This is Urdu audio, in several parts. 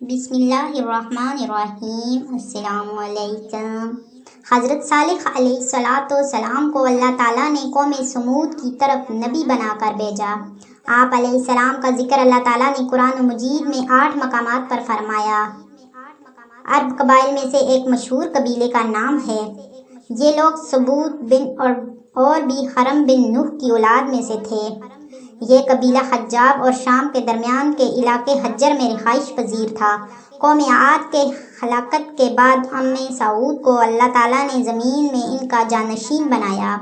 بسم اللہ الرحمن الرحیم۔ السلام علیکم۔ حضرت صالح علیہ السلام کو اللہ تعالیٰ نے قوم سمود کی طرف نبی بنا کر بھیجا۔ آپ علیہ السلام کا ذکر اللہ تعالیٰ نے قرآن مجید میں 8 مقامات پر فرمایا۔ عرب قبائل میں سے ایک مشہور قبیلے کا نام ہے۔ یہ لوگ سبوت بن اور بھی حرم بن نوح کی اولاد میں سے تھے۔ یہ قبیلہ حجاب اور شام کے درمیان کے علاقے حجر میں رہائش پذیر تھا۔ قوم عاد کے ہلاکت کے بعد ام سعود کو اللہ تعالیٰ نے زمین میں ان کا جانشین بنایا۔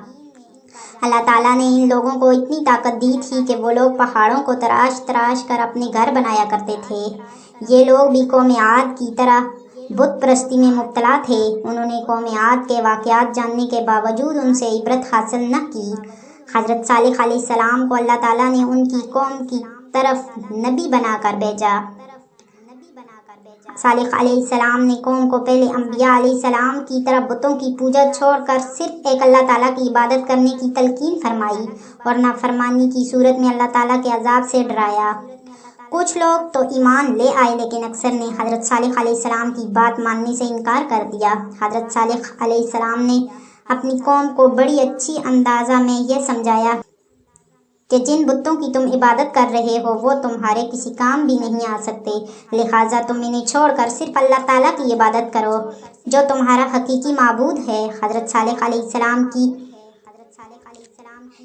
اللہ تعالیٰ نے ان لوگوں کو اتنی طاقت دی تھی کہ وہ لوگ پہاڑوں کو تراش تراش کر اپنے گھر بنایا کرتے تھے۔ یہ لوگ بھی قوم عاد کی طرح بت پرستی میں مبتلا تھے۔ انہوں نے قوم عاد کے واقعات جاننے کے باوجود ان سے عبرت حاصل نہ کی۔ حضرت صالح علیہ السلام کو اللہ تعالیٰ نے ان کی قوم کی طرف نبی بنا کر بھیجا۔ صالح علیہ السلام نے قوم کو پہلے انبیاء علیہ السلام کی طرح بتوں کی پوجا چھوڑ کر صرف ایک اللہ تعالیٰ کی عبادت کرنے کی تلقین فرمائی اور نافرمانی کی صورت میں اللہ تعالیٰ کے عذاب سے ڈرایا۔ کچھ لوگ تو ایمان لے آئے لیکن اکثر نے حضرت صالح علیہ السلام کی بات ماننے سے انکار کر دیا۔ حضرت صالح علیہ السلام نے اپنی قوم کو بڑی اچھی اندازہ میں یہ سمجھایا کہ جن بتوں کی تم عبادت کر رہے ہو وہ تمہارے کسی کام بھی نہیں آ سکتے، لہٰذا تم انہیں چھوڑ کر صرف اللہ تعالیٰ کی عبادت کرو جو تمہارا حقیقی معبود ہے۔ حضرت صالح علیہ السلام کی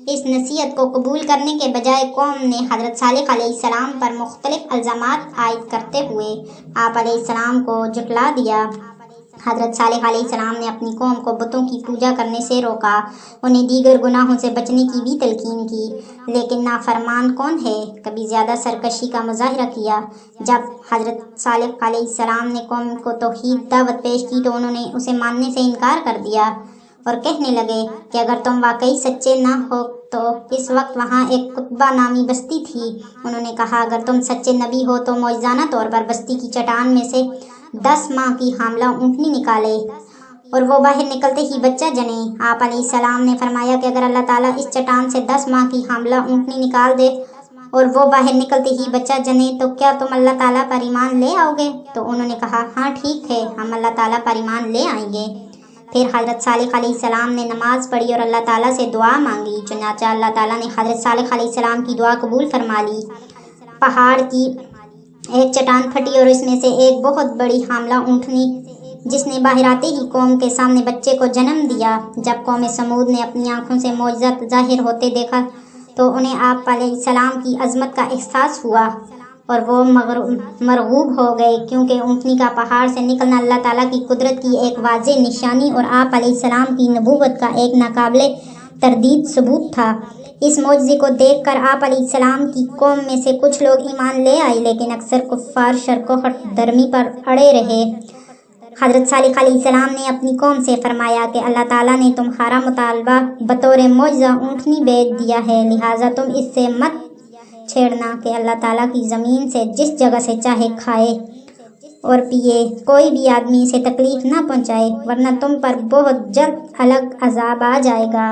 اس نصیحت کو قبول کرنے کے بجائے قوم نے حضرت صالح علیہ السلام پر مختلف الزامات عائد کرتے ہوئے آپ علیہ السلام کو جھٹلا دیا۔ حضرت صالح علیہ السلام نے اپنی قوم کو بتوں کی پوجا کرنے سے روکا، انہیں دیگر گناہوں سے بچنے کی بھی تلقین کی، لیکن نافرمان کون ہے؟ کبھی زیادہ سرکشی کا مظاہرہ کیا۔ جب حضرت صالح علیہ السلام نے قوم کو توحید دعوت پیش کی تو انہوں نے اسے ماننے سے انکار کر دیا اور کہنے لگے کہ اگر تم واقعی سچے نہ ہو تو اس وقت وہاں ایک قطبہ نامی بستی تھی۔ انہوں نے کہا اگر تم سچے نبی ہو تو معجزانہ طور پر بستی کی چٹان میں سے 10 ماہ کی حاملہ اونٹنی نکالے اور وہ باہر نکلتے ہی بچہ جنے۔ آپ علیہ السلام نے فرمایا کہ اگر اللہ تعالیٰ اس چٹان سے 10 ماہ کی حاملہ اونٹنی نکال دے اور وہ باہر نکلتے ہی بچہ جنے تو کیا تم اللہ تعالیٰ پر ایمان لے آؤ گے؟ تو انہوں نے کہا ہاں ٹھیک ہے، ہم اللہ تعالیٰ پر ایمان لے آئیں گے۔ پھر حضرت صالح علیہ السلام نے نماز پڑھی اور اللہ تعالیٰ سے دعا مانگی، چنانچہ اللہ تعالیٰ نے حضرت صالح علیہ السلام کی دعا قبول فرما لی۔ پہاڑ کی ایک چٹان پھٹی اور اس میں سے ایک بہت بڑی حاملہ اونٹنی جس نے باہر آتے ہی قوم کے سامنے بچے کو جنم دیا۔ جب قوم سمود نے اپنی آنکھوں سے معجزہ ظاہر ہوتے دیکھا تو انہیں آپ علیہ السلام کی عظمت کا احساس ہوا اور وہ مرغوب ہو گئے، کیونکہ اونٹنی کا پہاڑ سے نکلنا اللہ تعالیٰ کی قدرت کی ایک واضح نشانی اور آپ علیہ السلام کی نبوت کا ایک ناقابل تردید ثبوت تھا۔ اس معجزے کو دیکھ کر آپ علیہ السلام کی قوم میں سے کچھ لوگ ایمان لے آئے لیکن اکثر کفار شرک و ہٹ درمی پر اڑے رہے۔ حضرت صالح علیہ السلام نے اپنی قوم سے فرمایا کہ اللہ تعالیٰ نے تمہارا مطالبہ بطور معجزہ اونٹنی بھیج دیا ہے، لہٰذا تم اس سے مت چھیڑنا کہ اللہ تعالیٰ کی زمین سے جس جگہ سے چاہے کھائے اور پیے، کوئی بھی آدمی اسے تکلیف نہ پہنچائے ورنہ تم پر بہت جلد الگ عذاب آ جائے گا۔